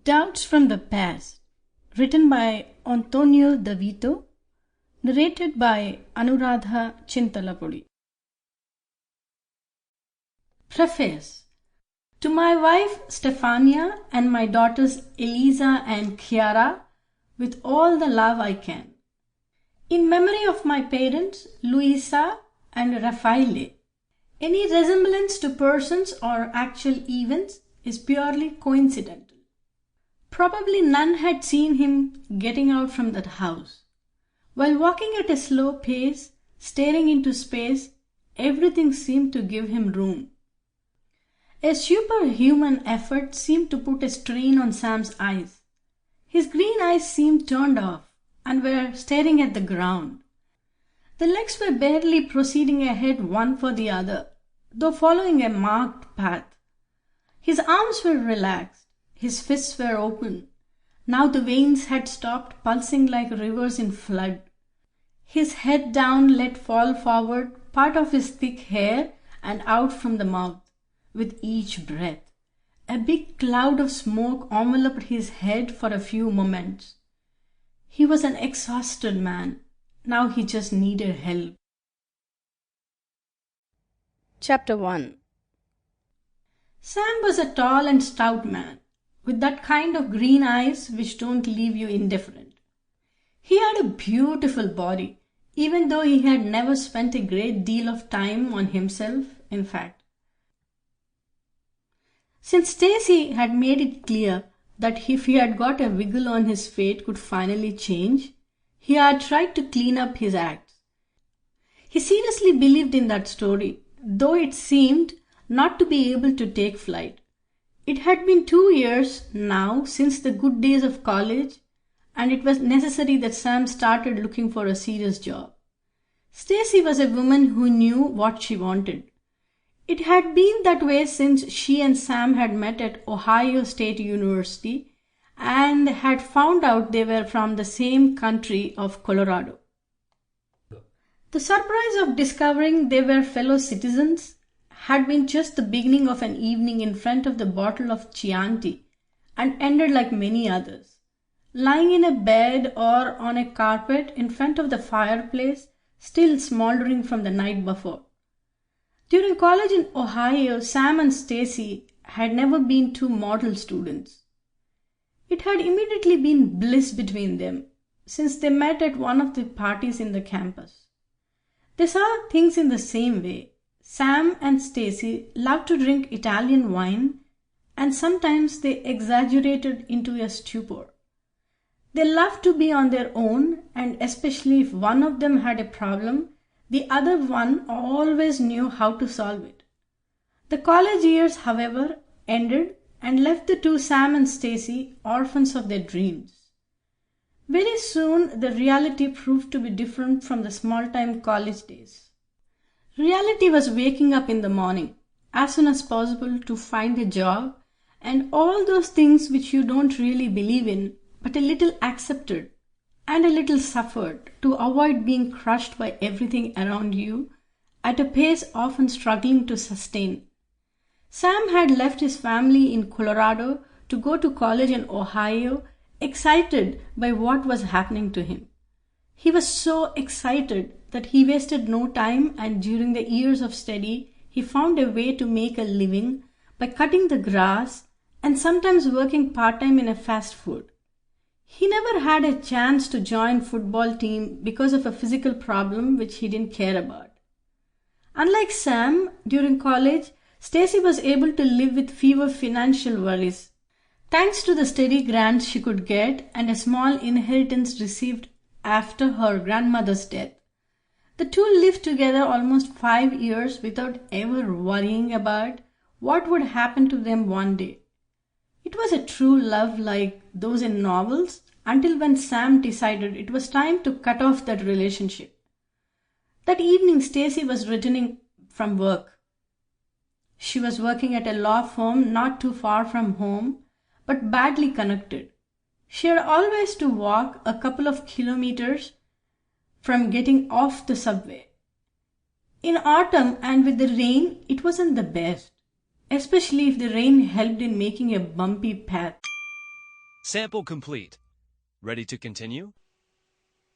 Doubts from the Past, written by Antonio de Vito, narrated by Anuradha Chintalapudi. Preface. To my wife Stefania and my daughters Eliza and Chiara, with all the love I can. In memory of my parents Luisa and Raffaele. Any resemblance to persons or actual events is purely coincidental. Probably none had seen him getting out from that house. While walking at a slow pace, staring into space, everything seemed to give him room. A superhuman effort seemed to put a strain on Sam's eyes. His green eyes seemed turned off and were staring at the ground. The legs were barely proceeding ahead one for the other, though following a marked path. His arms were relaxed. His fists were open. Now the veins had stopped pulsing like rivers in flood. His head down let fall forward part of his thick hair and out from the mouth with each breath. A big cloud of smoke enveloped his head for a few moments. He was an exhausted man. Now he just needed help. Chapter 1. Sam was a tall and stout man, with that kind of green eyes which don't leave you indifferent. He had a beautiful body, even though he had never spent a great deal of time on himself, in fact. Since Stacie had made it clear that if he had got a wiggle on his fate could finally change, he had tried to clean up his acts. He seriously believed in that story, though it seemed not to be able to take flight. It had been 2 years now since the good days of college, and it was necessary that Sam started looking for a serious job. Stacie was a woman who knew what she wanted. It had been that way since she and Sam had met at Ohio State University and had found out they were from the same country of Colorado. The surprise of discovering they were fellow citizens had been just the beginning of an evening in front of the bottle of Chianti and ended like many others, lying in a bed or on a carpet in front of the fireplace, still smoldering from the night before. During college in Ohio, Sam and Stacie had never been two model students. It had immediately been bliss between them, since they met at one of the parties in the campus. They saw things in the same way. Sam and Stacie loved to drink Italian wine, and sometimes they exaggerated into a stupor. They loved to be on their own, and especially if one of them had a problem, the other one always knew how to solve it. The college years, however, ended and left the two, Sam and Stacie, orphans of their dreams. Very soon the reality proved to be different from the small-time college days. Reality was waking up in the morning, as soon as possible to find a job, and all those things which you don't really believe in, but a little accepted and a little suffered to avoid being crushed by everything around you at a pace often struggling to sustain. Sam had left his family in Colorado to go to college in Ohio, excited by what was happening to him. He was so excited that he wasted no time, and during the years of study, he found a way to make a living by cutting the grass and sometimes working part-time in a fast food. He never had a chance to join football team because of a physical problem which he didn't care about. Unlike Sam, during college, Stacie was able to live with fewer financial worries, thanks to the steady grants she could get and a small inheritance received after her grandmother's death. The two lived together almost 5 years without ever worrying about what would happen to them one day. It was a true love like those in novels until when Sam decided it was time to cut off that relationship. That evening Stacie was returning from work. She was working at a law firm not too far from home, but badly connected. She had always to walk a couple of kilometers from getting off the subway. In autumn and with the rain, it wasn't the best, especially if the rain helped in making a bumpy path. Sample complete. Ready to continue?